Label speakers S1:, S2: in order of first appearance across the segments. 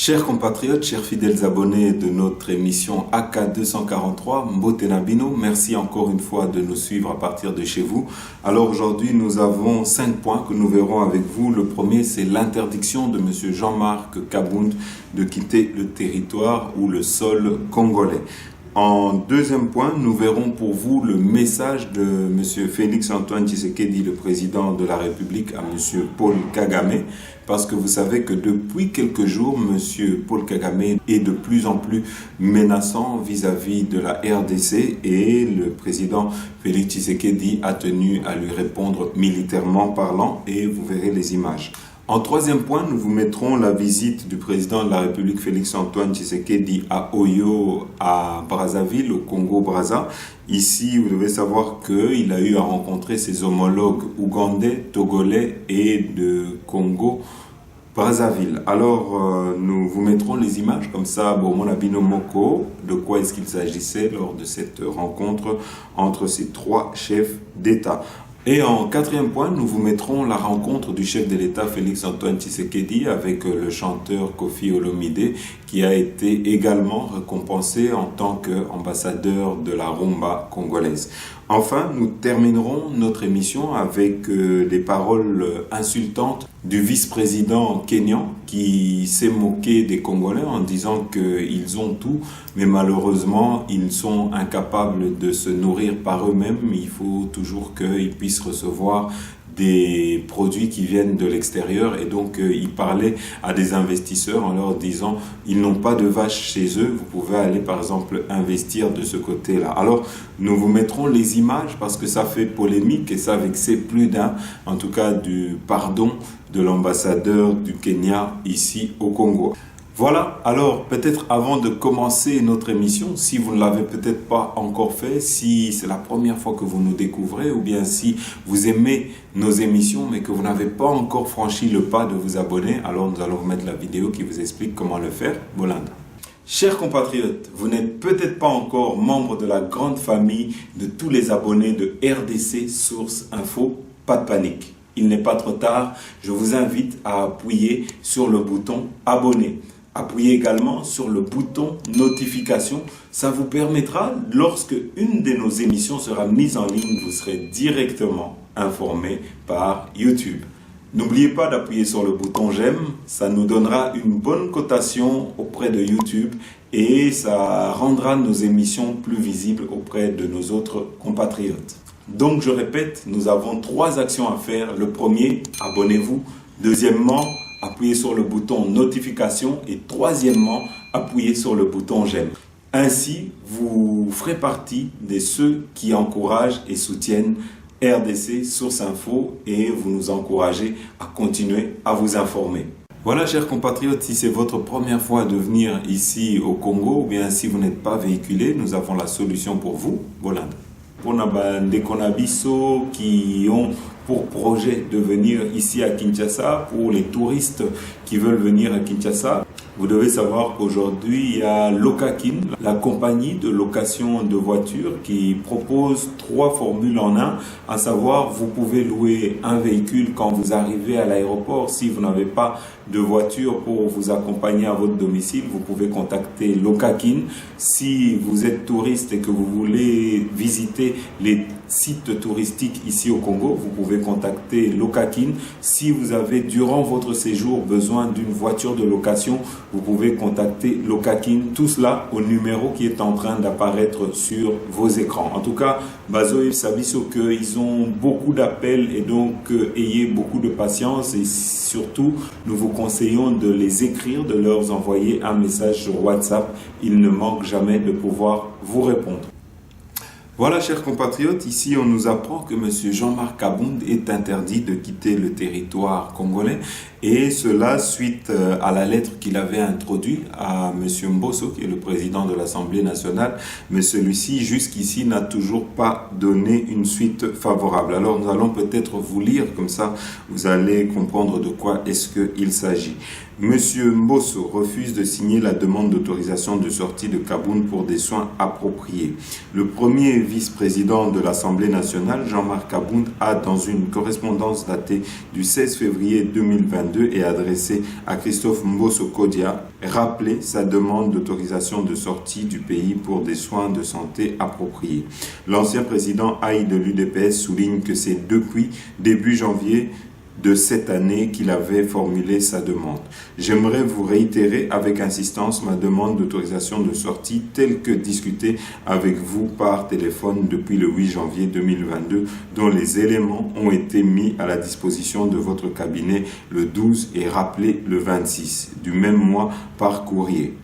S1: Chers compatriotes, chers fidèles abonnés de notre émission AK243, Mbote Nabino, merci encore une fois de nous suivre à partir de chez vous. Alors aujourd'hui, nous avons 5 points que nous verrons avec vous. Le premier, c'est l'interdiction de M. Jean-Marc Kabound de quitter le territoire ou le sol congolais. En deuxième point, nous verrons pour vous le message de M. Félix Antoine Tshisekedi, le président de la République, à M. Paul Kagame, parce que vous savez que depuis quelques jours, M. Paul Kagame est de plus en plus menaçant vis-à-vis de la RDC et le président Félix Tshisekedi a tenu à lui répondre militairement parlant et vous verrez les images. En troisième point, nous vous mettrons la visite du président de la République Félix Antoine Tshisekedi à Oyo, à Brazzaville, au Congo-Brazza. Ici, vous devez savoir qu'il a eu à rencontrer ses homologues ougandais, togolais et de Congo-Brazzaville. Alors, nous vous mettrons les images comme ça, mon abino moko, de quoi est-ce qu'il s'agissait lors de cette rencontre entre ces trois chefs d'État. Et en quatrième point, nous vous mettrons la rencontre du chef de l'État Félix Antoine Tshisekedi avec le chanteur Koffi Olomide qui a été également récompensé en tant qu'ambassadeur de la rumba congolaise. Enfin, nous terminerons notre émission avec des paroles insultantes du vice-président kényan qui s'est moqué des Congolais en disant qu'ils ont tout, mais malheureusement, ils sont incapables de se nourrir par eux-mêmes. Il faut toujours qu'ils puissent recevoir des produits qui viennent de l'extérieur et donc il parlait à des investisseurs en leur disant ils n'ont pas de vaches chez eux, vous pouvez aller par exemple investir de ce côté-là. Alors nous vous mettrons les images parce que ça fait polémique et ça a vexé plus d'un, en tout cas du pardon de l'ambassadeur du Kenya ici au Congo. Voilà, alors peut-être avant de commencer notre émission, si vous ne l'avez peut-être pas encore fait, si c'est la première fois que vous nous découvrez ou bien si vous aimez nos émissions mais que vous n'avez pas encore franchi le pas de vous abonner, alors nous allons vous mettre la vidéo qui vous explique comment le faire. Bolanda. Chers compatriotes, vous n'êtes peut-être pas encore membre de la grande famille de tous les abonnés de RDC Source Info, pas de panique. Il n'est pas trop tard, je vous invite à appuyer sur le bouton abonner. Appuyez également sur le bouton notification. Ça vous permettra, lorsque une de nos émissions sera mise en ligne, vous serez directement informé par YouTube. N'oubliez pas d'appuyer sur le bouton j'aime. Ça nous donnera une bonne cotation auprès de YouTube et ça rendra nos émissions plus visibles auprès de nos autres compatriotes. Donc je répète, nous avons 3 actions à faire. Le premier, abonnez-vous. Deuxièmement, appuyez sur le bouton notification et troisièmement, appuyez sur le bouton j'aime. Ainsi, vous ferez partie de ceux qui encouragent et soutiennent RDC Source Info et vous nous encouragez à continuer à vous informer. Voilà, chers compatriotes, si c'est votre première fois de venir ici au Congo ou bien si vous n'êtes pas véhiculé, nous avons la solution pour vous. Bolanda. Pour des Konabiso qui ont pour projet de venir ici à Kinshasa, pour les touristes qui veulent venir à Kinshasa, vous devez savoir qu'aujourd'hui, il y a Lokakin, la compagnie de location de voitures qui propose 3 formules en 1, à savoir vous pouvez louer un véhicule quand vous arrivez à l'aéroport. Si vous n'avez pas de voiture pour vous accompagner à votre domicile, vous pouvez contacter Lokakin. Si vous êtes touriste et que vous voulez visiter les sites touristiques ici au Congo, vous pouvez contacter Lokakin. Si vous avez durant votre séjour besoin d'une voiture de location, vous pouvez contacter Lokakin. Tout cela au numéro qui est en train d'apparaître sur vos écrans. En tout cas, Bazoï Sabiso qu'ils ont beaucoup d'appels et donc ayez beaucoup de patience et surtout nous vous conseillons de les écrire, de leur envoyer un message sur WhatsApp. Ils ne manquent jamais de pouvoir vous répondre. Voilà, chers compatriotes, ici on nous apprend que M. Jean-Marc Kabound est interdit de quitter le territoire congolais et cela suite à la lettre qu'il avait introduite à M. Mbosso, qui est le président de l'Assemblée nationale, mais celui-ci jusqu'ici n'a toujours pas donné une suite favorable. Alors nous allons peut-être vous lire, comme ça vous allez comprendre de quoi est-ce qu'il s'agit. Monsieur Mbosso refuse de signer la demande d'autorisation de sortie de Kabound pour des soins appropriés. Le premier vice-président de l'Assemblée nationale, Jean-Marc Kabound, a, dans une correspondance datée du 16 février 2022 et adressée à Christophe Mbosso Kodia, rappelé sa demande d'autorisation de sortie du pays pour des soins de santé appropriés. L'ancien président Haï de l'UDPS souligne que c'est depuis début janvier de cette année qu'il avait formulé sa demande. J'aimerais vous réitérer avec insistance ma demande d'autorisation de sortie telle que discutée avec vous par téléphone depuis le 8 janvier 2022, dont les éléments ont été mis à la disposition de votre cabinet le 12 et rappelés le 26 du même mois par courrier.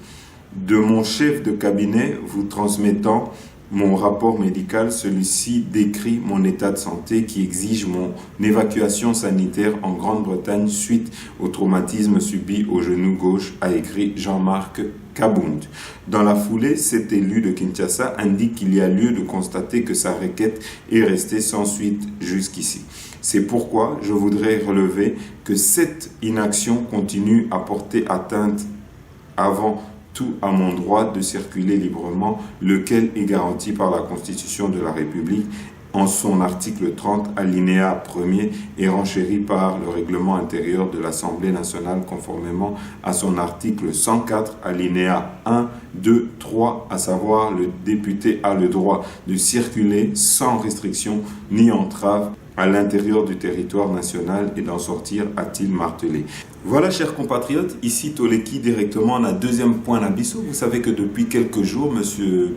S1: De mon chef de cabinet vous transmettant mon rapport médical, celui-ci décrit mon état de santé qui exige mon évacuation sanitaire en Grande-Bretagne suite au traumatisme subi au genou gauche, a écrit Jean-Marc Kabound. Dans la foulée, cet élu de Kinshasa indique qu'il y a lieu de constater que sa requête est restée sans suite jusqu'ici. C'est pourquoi je voudrais relever que cette inaction continue à porter atteinte avant tout à mon droit de circuler librement, lequel est garanti par la Constitution de la République en son article 30, alinéa 1er, et renchéri par le règlement intérieur de l'Assemblée nationale conformément à son article 104, alinéa 1, 2, 3, à savoir le député a le droit de circuler sans restriction ni entrave à l'intérieur du territoire national et d'en sortir, a-t-il martelé. Voilà, chers compatriotes, ici Toleki directement on a deuxième point d'Abisso. Vous savez que depuis quelques jours, M.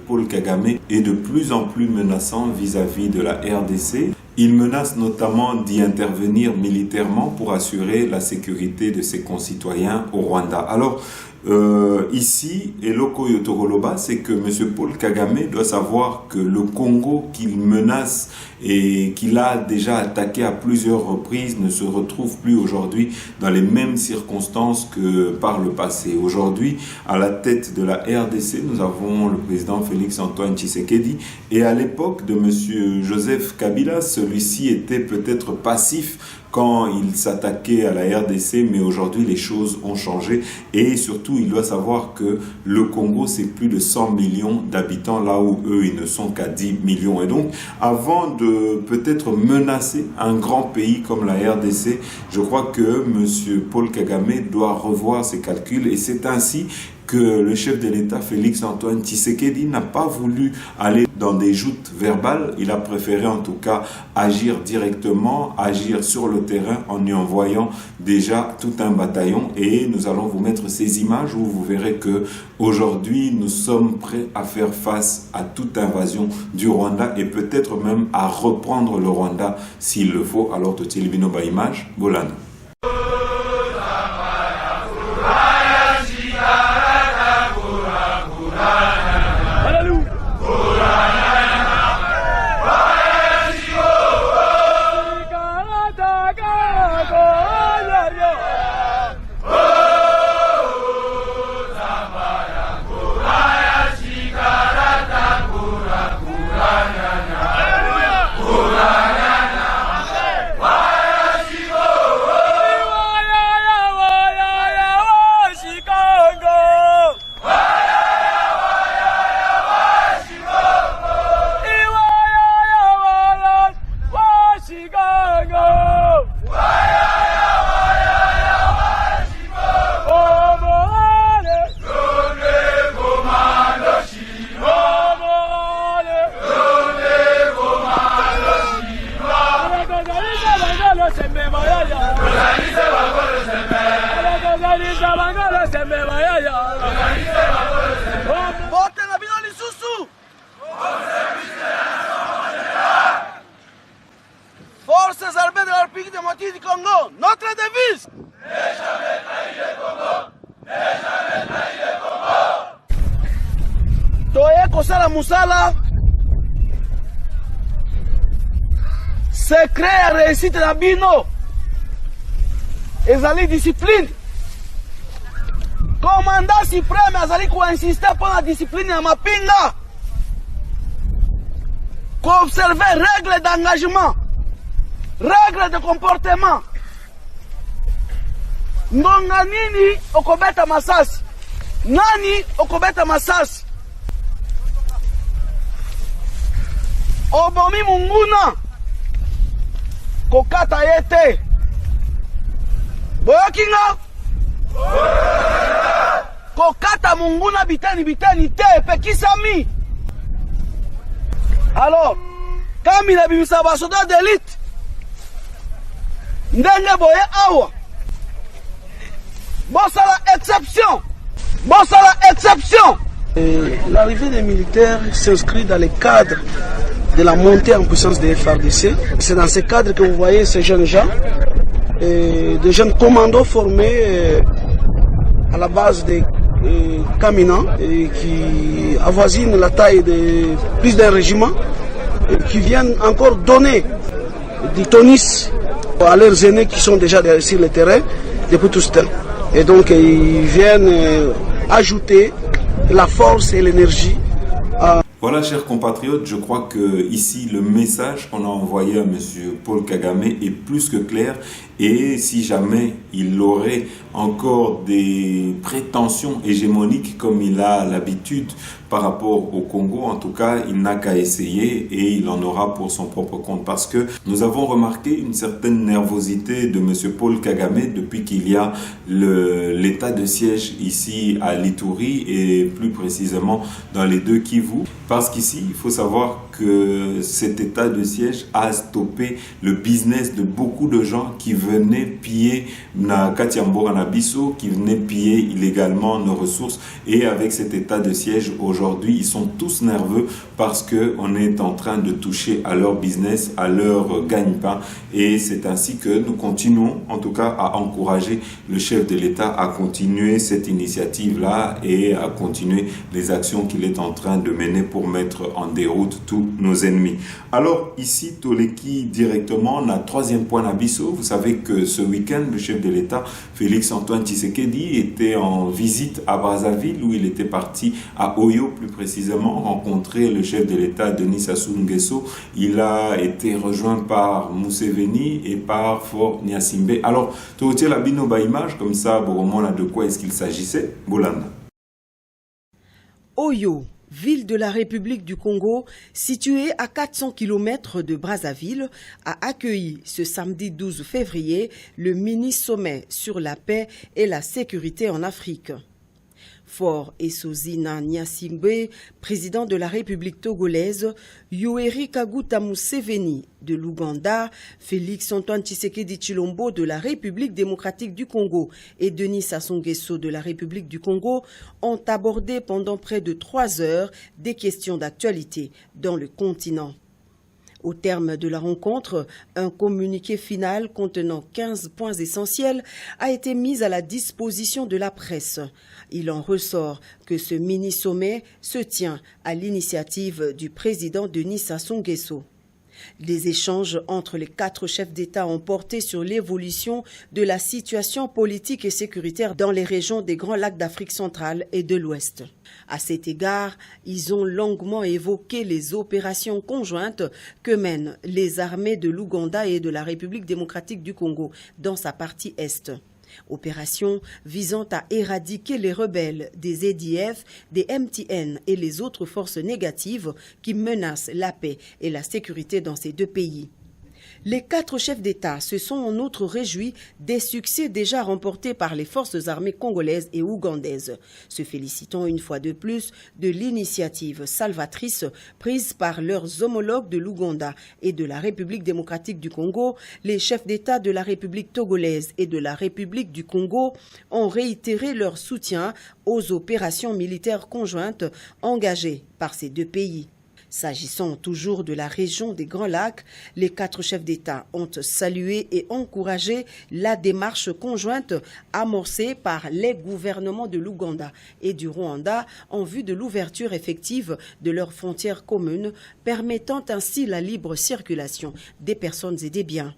S1: Paul Kagame est de plus en plus menaçant vis-à-vis de la RDC. Il menace notamment d'y intervenir militairement pour assurer la sécurité de ses concitoyens au Rwanda. Alors, ici, Eloko Yotogoloba, c'est que M. Paul Kagame doit savoir que le Congo qu'il menace et qu'il a déjà attaqué à plusieurs reprises ne se retrouve plus aujourd'hui dans les mêmes circonstances que par le passé. Aujourd'hui, à la tête de la RDC, nous avons le président Félix Antoine Tshisekedi et à l'époque de M. Joseph Kabila, celui-ci était peut-être passif quand il s'attaquait à la RDC, mais aujourd'hui les choses ont changé et surtout il doit savoir que le Congo c'est plus de 100 millions d'habitants là où eux ils ne sont qu'à 10 millions et donc avant de peut-être menacer un grand pays comme la RDC, je crois que M. Paul Kagame doit revoir ses calculs et c'est ainsi que le chef de l'État, Félix Antoine Tshisekedi, n'a pas voulu aller dans des joutes verbales. Il a préféré en tout cas agir directement, agir sur le terrain en y envoyant déjà tout un bataillon. Et nous allons vous mettre ces images où vous verrez que aujourd'hui nous sommes prêts à faire face à toute invasion du Rwanda et peut-être même à reprendre le Rwanda s'il le faut. Alors, Totilibino ba image, Bolano.
S2: Forces armées de la République démocratique du Congo, notre devise. Ne jamais trahir le Congo. Ne jamais trahir le Congo. Toye kosala musala. Secret à réussite la bino. Ezali discipline. Commandant suprême azali ko insister pour la discipline ya mapinga. Observer règles d'engagement. Règles de comportement. Ngonga nini okobeta masasi? Nani okobeta masasi? Obomi munguna kokata yete. Boyakinga kokata munguna bitani te pekisami. Alors, kami na bimisa basoda d'élite ndenge boye awa bosala exception. L'arrivée des militaires s'inscrit dans le cadre de la montée en puissance des FARDC. C'est dans ce cadre que vous voyez ces jeunes gens, des jeunes commandos formés à la base des caminants qui avoisinent la taille de plus d'un régiment et qui viennent encore donner du tonus à leurs aînés qui sont déjà sur le terrain depuis tout ce temps. Et donc ils viennent ajouter la force et l'énergie.
S1: Voilà, chers compatriotes, je crois que ici le message qu'on a envoyé à M. Paul Kagame est plus que clair. Et si jamais il aurait encore des prétentions hégémoniques comme il a l'habitude par rapport au Congo, en tout cas, il n'a qu'à essayer et il en aura pour son propre compte. Parce que nous avons remarqué une certaine nervosité de M. Paul Kagame depuis qu'il y a l'état de siège ici à l'Ituri et plus précisément dans les deux Kivu. Parce qu'ici, il faut savoir que cet état de siège a stoppé le business de beaucoup de gens qui venaient piller na Katiambo Anabiso, qui venaient piller illégalement nos ressources. Et avec cet état de siège, aujourd'hui, ils sont tous nerveux parce qu'on est en train de toucher à leur business, à leur gagne-pain. Et c'est ainsi que nous continuons, en tout cas, à encourager le chef de l'État à continuer cette initiative-là et à continuer les actions qu'il est en train de mener pour mettre en déroute tous nos ennemis. Alors ici, Toleki directement, on a troisième point d'Abisso. Vous savez que ce week-end, le chef de l'État, Félix Antoine Tshisekedi, était en visite à Brazzaville où il était parti à Oyo, plus précisément, rencontrer le chef de l'État, Denis Sassou Nguesso. Il a été rejoint par Museveni et par Faure Gnassingbé. Alors, tu retiens la binoba image, comme ça, bon, au moins, de quoi est-ce qu'il s'agissait? Bolanda.
S3: Oyo, ville de la République du Congo, située à 400 km de Brazzaville, a accueilli ce samedi 12 février le mini-sommet sur la paix et la sécurité en Afrique. Faure Esozina Gnassingbé, président de la République togolaise, Yoweri Kaguta Museveni de l'Ouganda, Félix Antoine Tshisekedi Tshilombo de la République démocratique du Congo et Denis Sassou Nguesso de la République du Congo ont abordé pendant près de 3 heures des questions d'actualité dans le continent. Au terme de la rencontre, un communiqué final contenant 15 points essentiels a été mis à la disposition de la presse. Il en ressort que ce mini-sommet se tient à l'initiative du président Denis Sassou Nguesso. Les échanges entre les 4 chefs d'État ont porté sur l'évolution de la situation politique et sécuritaire dans les régions des Grands Lacs d'Afrique centrale et de l'Ouest. À cet égard, ils ont longuement évoqué les opérations conjointes que mènent les armées de l'Ouganda et de la République démocratique du Congo dans sa partie Est. Opération visant à éradiquer les rebelles des EDF, des MTN et les autres forces négatives qui menacent la paix et la sécurité dans ces 2 pays. Les 4 chefs d'État se sont en outre réjouis des succès déjà remportés par les forces armées congolaises et ougandaises, se félicitant une fois de plus de l'initiative salvatrice prise par leurs homologues de l'Ouganda et de la République démocratique du Congo. Les chefs d'État de la République togolaise et de la République du Congo ont réitéré leur soutien aux opérations militaires conjointes engagées par ces 2 pays. S'agissant toujours de la région des Grands Lacs, les 4 chefs d'État ont salué et encouragé la démarche conjointe amorcée par les gouvernements de l'Ouganda et du Rwanda en vue de l'ouverture effective de leurs frontières communes, permettant ainsi la libre circulation des personnes et des biens.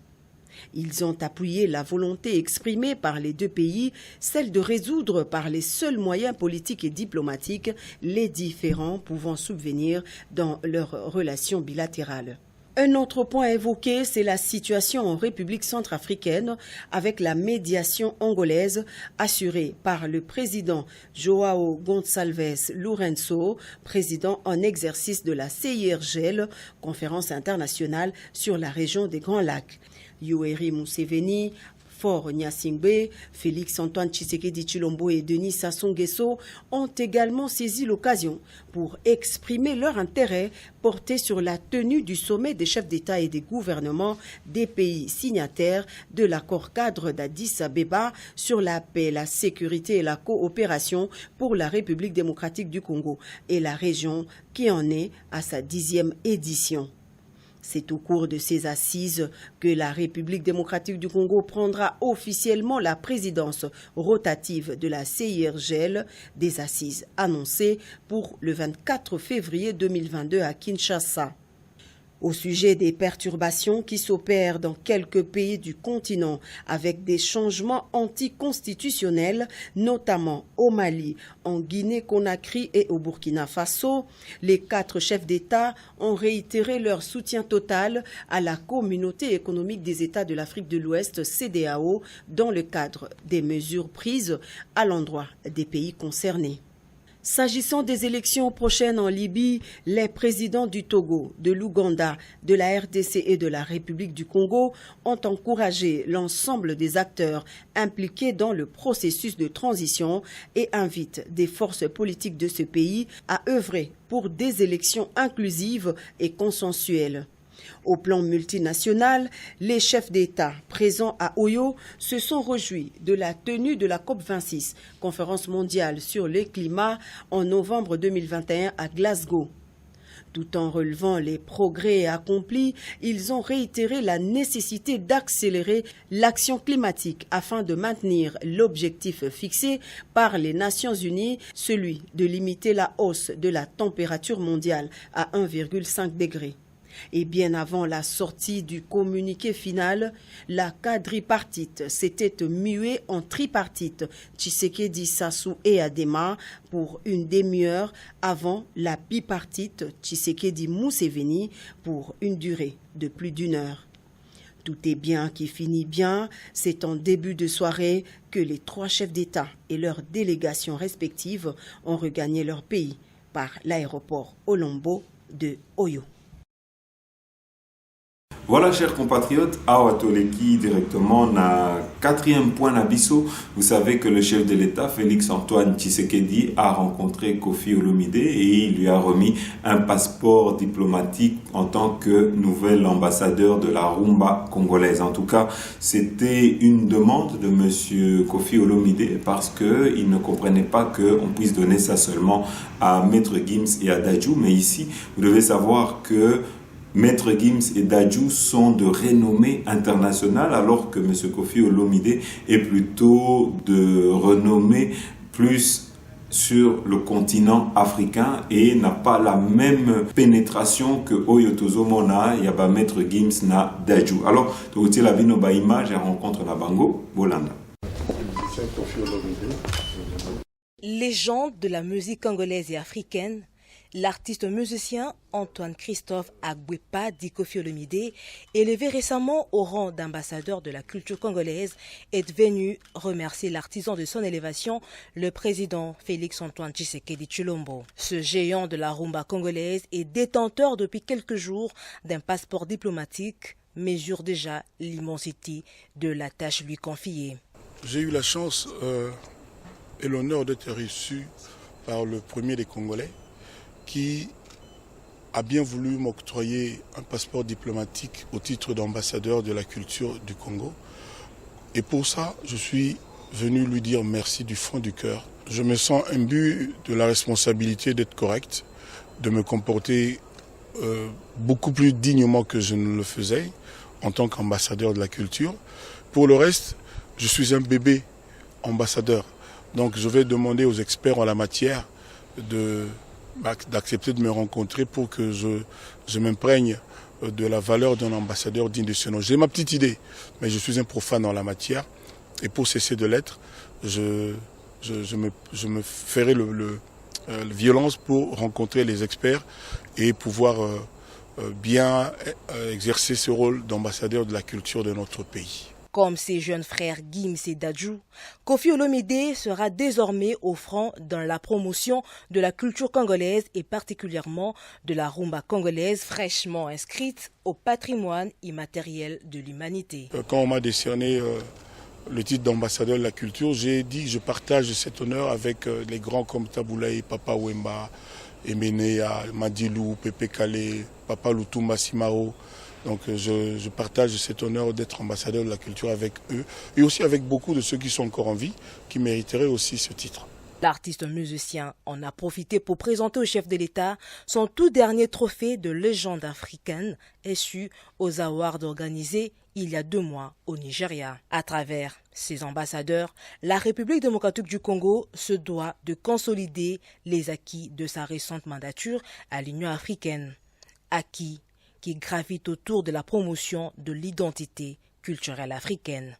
S3: Ils ont appuyé la volonté exprimée par les 2 pays, celle de résoudre par les seuls moyens politiques et diplomatiques les différends pouvant subvenir dans leurs relations bilatérales. Un autre point évoqué, c'est la situation en République centrafricaine avec la médiation angolaise assurée par le président Joao Gonçalves Lourenço, président en exercice de la CIRGL, conférence internationale sur la région des Grands Lacs. Yoweri Museveni, Faure Gnassingbé, Félix-Antoine Tshisekedi Tshilombo et Denis Sassou Nguesso ont également saisi l'occasion pour exprimer leur intérêt porté sur la tenue du sommet des chefs d'État et des gouvernements des pays signataires de l'accord cadre d'Addis Abeba sur la paix, la sécurité et la coopération pour la République démocratique du Congo et la région qui en est à sa 10e édition. C'est au cours de ces assises que la République démocratique du Congo prendra officiellement la présidence rotative de la CIRGL, des assises annoncées pour le 24 février 2022 à Kinshasa. Au sujet des perturbations qui s'opèrent dans quelques pays du continent avec des changements anticonstitutionnels, notamment au Mali, en Guinée-Conakry et au Burkina Faso, les 4 chefs d'État ont réitéré leur soutien total à la Communauté économique des États de l'Afrique de l'Ouest, CEDEAO, dans le cadre des mesures prises à l'endroit des pays concernés. S'agissant des élections prochaines en Libye, les présidents du Togo, de l'Ouganda, de la RDC et de la République du Congo ont encouragé l'ensemble des acteurs impliqués dans le processus de transition et invitent des forces politiques de ce pays à œuvrer pour des élections inclusives et consensuelles. Au plan multinational, les chefs d'État présents à Oyo se sont réjouis de la tenue de la COP26, conférence mondiale sur le climat, en novembre 2021 à Glasgow. Tout en relevant les progrès accomplis, ils ont réitéré la nécessité d'accélérer l'action climatique afin de maintenir l'objectif fixé par les Nations Unies, celui de limiter la hausse de la température mondiale à 1,5 degré. Et bien avant la sortie du communiqué final, la quadripartite s'était muée en tripartite, Tshisekedi, Sassou et Adema, pour une demi-heure avant la bipartite, Tshisekedi Museveni, pour une durée de plus d'1 heure. Tout est bien qui finit bien, c'est en début de soirée que les 3 chefs d'État et leurs délégations respectives ont regagné leur pays par l'aéroport Olombo de Oyo.
S1: Voilà, chers compatriotes, à Watoleki, directement, na 4e point Nabiso. Vous savez que le chef de l'État, Félix-Antoine Tshisekedi, a rencontré Kofi Olomide et il lui a remis un passeport diplomatique en tant que nouvel ambassadeur de la rumba congolaise. En tout cas, c'était une demande de monsieur Kofi Olomide parce qu'il ne comprenait pas qu'on puisse donner ça seulement à Maître Gims et à Dadju. Mais ici, vous devez savoir que Maître Gims et Dadju sont de renommée internationale alors que M. Kofi Olomide est plutôt de renommée plus sur le continent africain et n'a pas la même pénétration que Oyotozo Mona, Yaba Maître Gims na Dadju. Alors, tu la bino ba image et rencontre la Bango, Bolanda.
S4: Légende de la musique congolaise et africaine, l'artiste musicien Antoine Christophe Agwepa dit Kofi Olomide, élevé récemment au rang d'ambassadeur de la culture congolaise, est venu remercier l'artisan de son élévation, le président Félix-Antoine Tshisekedi Tshilombo. Ce géant de la rumba congolaise est détenteur depuis quelques jours d'un passeport diplomatique, mesure déjà l'immensité de la tâche lui confiée.
S5: J'ai eu la chance et l'honneur d'être reçu par le premier des Congolais, qui a bien voulu m'octroyer un passeport diplomatique au titre d'ambassadeur de la culture du Congo. Et pour ça, je suis venu lui dire merci du fond du cœur. Je me sens imbu de la responsabilité d'être correct, de me comporter beaucoup plus dignement que je ne le faisais en tant qu'ambassadeur de la culture. Pour le reste, je suis un bébé ambassadeur. Donc je vais demander aux experts en la matière d'accepter de me rencontrer pour que je m'imprègne de la valeur d'un ambassadeur digne de ce nom. J'ai ma petite idée, mais je suis un profane en la matière. Et pour cesser de l'être, je me ferai violence pour rencontrer les experts et pouvoir bien exercer ce rôle d'ambassadeur de la culture de notre pays.
S4: Comme ses jeunes frères Gims et Dadju, Koffi Olomide sera désormais au front dans la promotion de la culture congolaise et particulièrement de la rumba congolaise fraîchement inscrite au patrimoine immatériel de l'humanité.
S5: Quand on m'a décerné le titre d'ambassadeur de la culture, j'ai dit que je partage cet honneur avec les grands comme Taboulaye, Papa Wemba, Emenea, Madilou, Pepe Kale, Papa Lutumba Simao. Donc je partage cet honneur d'être ambassadeur de la culture avec eux et aussi avec beaucoup de ceux qui sont encore en vie, qui mériteraient aussi ce titre.
S4: L'artiste musicien en a profité pour présenter au chef de l'État son tout dernier trophée de légende africaine issu aux awards organisés il y a 2 mois au Nigeria. À travers ses ambassadeurs, la République démocratique du Congo se doit de consolider les acquis de sa récente mandature à l'Union africaine. Acquis qui gravitent autour de la promotion de l'identité culturelle africaine.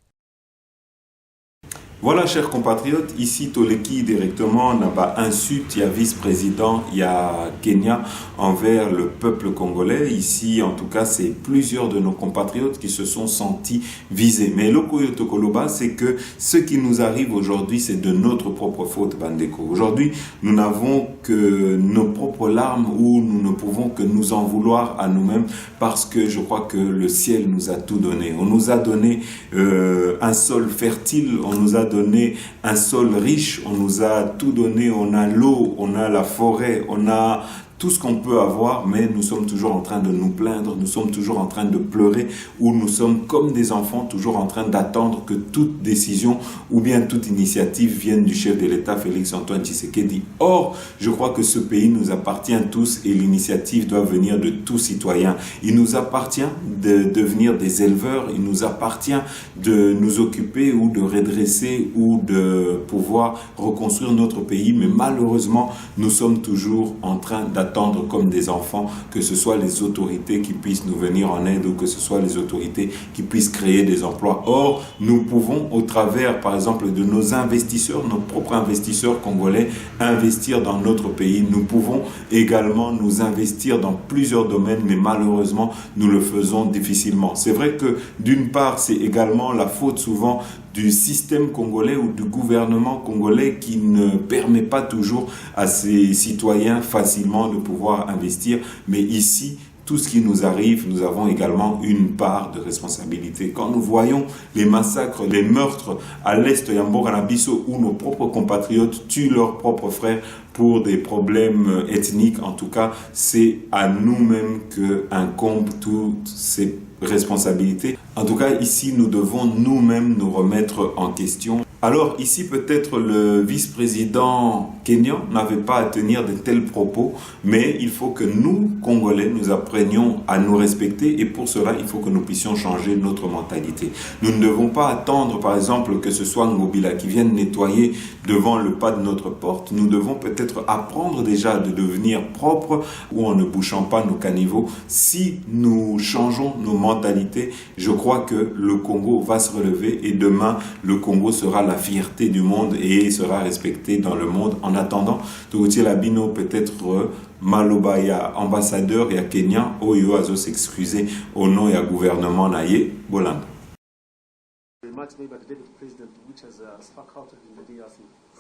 S1: Voilà, chers compatriotes, ici Toleki directement n'a pas insulte, il y a vice-président, il y a Kenya envers le peuple congolais. Ici, en tout cas, c'est plusieurs de nos compatriotes qui se sont sentis visés. Mais le Koyotokoloba, c'est que ce qui nous arrive aujourd'hui, c'est de notre propre faute, Bandeko. Aujourd'hui, nous n'avons que nos propres larmes où nous ne pouvons que nous en vouloir à nous-mêmes parce que je crois que le ciel nous a tout donné. On nous a donné un sol fertile, on nous a donné un sol riche, on nous a tout donné, on a l'eau, on a la forêt, on a tout ce qu'on peut avoir, mais nous sommes toujours en train de nous plaindre, nous sommes toujours en train de pleurer, ou nous sommes comme des enfants toujours en train d'attendre que toute décision ou bien toute initiative vienne du chef de l'État, Félix-Antoine Tshisekedi. Or, je crois que ce pays nous appartient tous et l'initiative doit venir de tous citoyens. Il nous appartient de devenir des éleveurs, il nous appartient de nous occuper ou de redresser ou de pouvoir reconstruire notre pays, mais malheureusement, nous sommes toujours en train d'attendre comme des enfants, que ce soit les autorités qui puissent nous venir en aide ou que ce soit les autorités qui puissent créer des emplois. Or, nous pouvons, au travers, par exemple, de nos investisseurs, nos propres investisseurs congolais, investir dans notre pays. Nous pouvons également nous investir dans plusieurs domaines, mais malheureusement, nous le faisons difficilement. C'est vrai que, d'une part, c'est également la faute souvent du système congolais ou du gouvernement congolais qui ne permet pas toujours à ses citoyens facilement de pouvoir investir. Mais ici, tout ce qui nous arrive, nous avons également une part de responsabilité. Quand nous voyons les massacres, les meurtres à l'est Yamboranabiso où nos propres compatriotes tuent leurs propres frères pour des problèmes ethniques, en tout cas, c'est à nous-mêmes qu'incombe toutes ces responsabilités. En tout cas, ici, nous devons nous-mêmes nous remettre en question. Alors, ici, peut-être le vice-président kenyan n'avait pas à tenir de tels propos, mais il faut que nous, Congolais, nous apprenions à nous respecter et pour cela, il faut que nous puissions changer notre mentalité. Nous ne devons pas attendre, par exemple, que ce soit Ngobila qui vienne nettoyer devant le pas de notre porte. Nous devons peut-être apprendre déjà de devenir propres ou en ne bouchant pas nos caniveaux. Si nous changeons nos mentalités, je crois que le Congo va se relever et demain, le Congo sera la fierté du monde et sera respecté dans le monde. En attendant, Togoutier Labino peut-être Maloba ya ambassadeur ya Kenya Oyo Azo s'excuser au nom du gouvernement naïe Boland.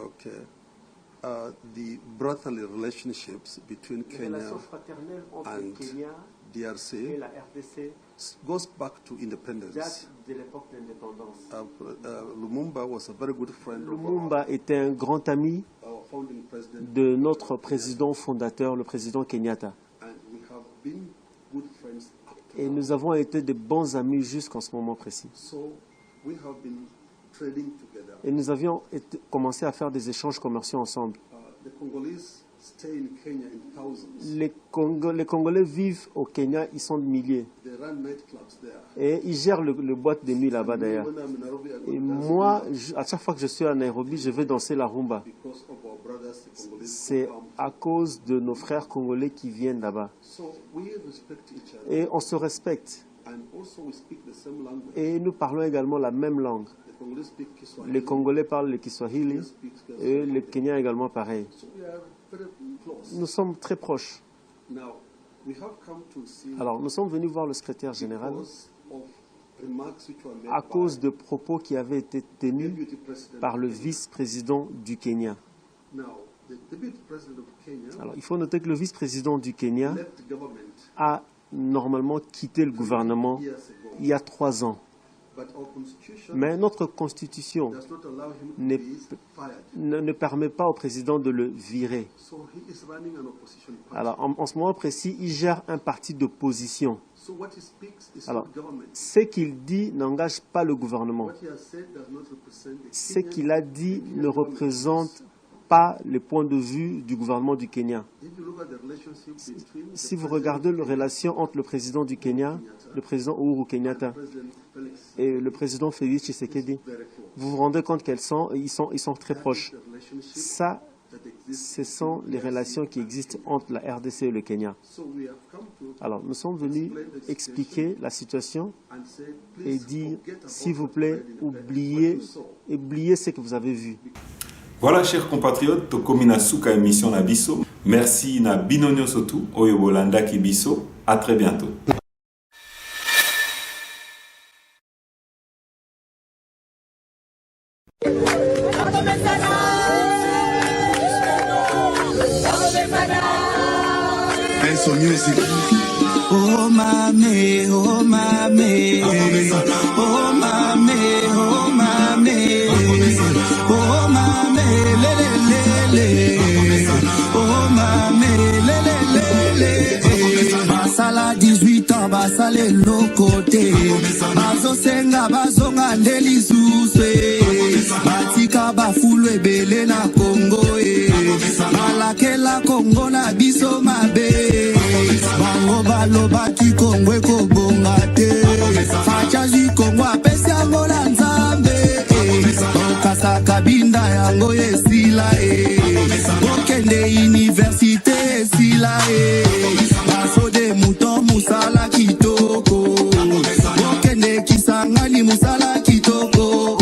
S6: Okay. The brotherly relationships between Kenya and DRC goes back to independence. Lumumba was a very good friend.
S2: Lumumba était un grand ami de notre président fondateur, le président Kenyatta. Et nous avons été de bons amis jusqu'en ce moment précis. Et nous avions commencé à faire des échanges commerciaux ensemble. Les Congolais vivent au Kenya, ils sont de milliers. Et ils gèrent le boîte de nuit là-bas d'ailleurs. Et moi, à chaque fois que je suis à Nairobi, je vais danser la rumba. C'est à cause de nos frères congolais qui viennent là-bas. Et on se respecte. Et nous parlons également la même langue. Les Congolais parlent le Kiswahili et les Kenyans également pareil. Nous sommes très proches.
S7: Alors, nous sommes venus voir le secrétaire général à cause de propos qui avaient été tenus par le vice-président du Kenya. Alors, il faut noter que le vice-président du Kenya a normalement quitté le gouvernement il y a 3 ans. Mais notre constitution ne permet pas au président de le virer. Alors, en ce moment précis, il gère un parti d'opposition. Alors, ce qu'il dit n'engage pas le gouvernement. Ce qu'il a dit ne représente pas les points de vue du gouvernement du Kenya. Si vous regardez les relations entre le président du Kenya, le président Uhuru Kenyatta et le président Félix Tshisekedi, vous vous rendez compte qu'ils sont très proches. Ça, ce sont les relations qui existent entre la RDC et le Kenya. Alors, nous sommes venus expliquer la situation et dire, s'il vous plaît, oubliez ce que vous avez vu.
S1: Voilà, chers compatriotes, tokomi na suka émission na biso. Merci na binonyo sotu oyo bolanda ki biso. À très bientôt.
S8: Oh mame, oh mame, oh mame, oh mame, oh mame, lele, oh mame, lele, basala 18 ans, basale lokote, bazo senga, bazo ngandeli suswe, batika bafulu ebele na Congo, balakela Congo na biso mabe. Baloba ki Kongwe ko bonga te fachaji Kongo apesi yango na Nzambe okasa kabinda yango esila okende universite esila basode muto musala kitoko okende Kisangani musala kitoko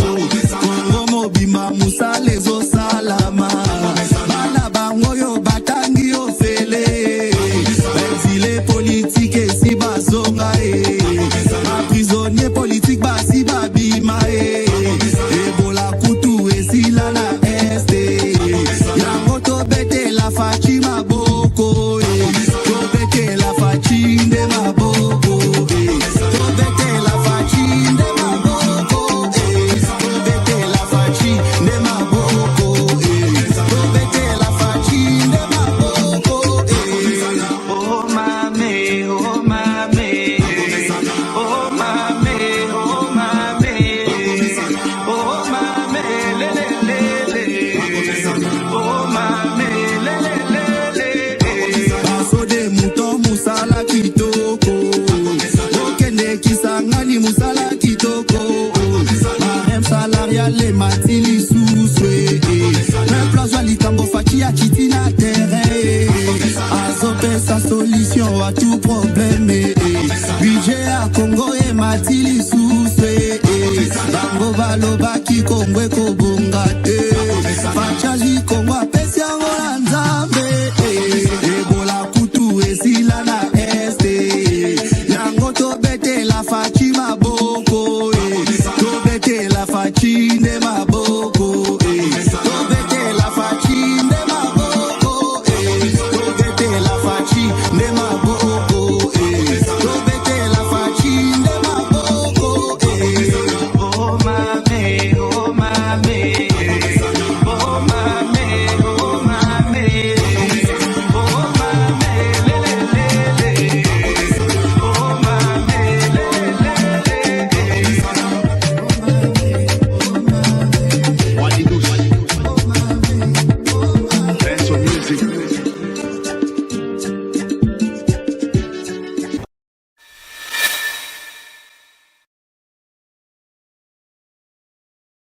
S8: Kongo mobima musala ezo salama bana bango yo batangi ofele politique si bazonga prisonnier politique basi babima ebola kutu esila na este yango tobete la fachi maboko tobete la fachi nde maboko tobete la fachi nde maboko tobete la fachi nde maboko tobete la fachi nde maboko oh mame, oh mame, oh mame, oh mame, oh mame, lele, oh mame, lele, baso de mouton musala kitoko, okende Kisangani musala kitoko, barème salariale matili suswe, même plaza likambo fachi ya kitina terrain, azope sa solution à tout problème, budget à Congo et matili suswe, bango baloba ki Kongwe ko bonga te, fachaji Congo apesi yango na Nzambe.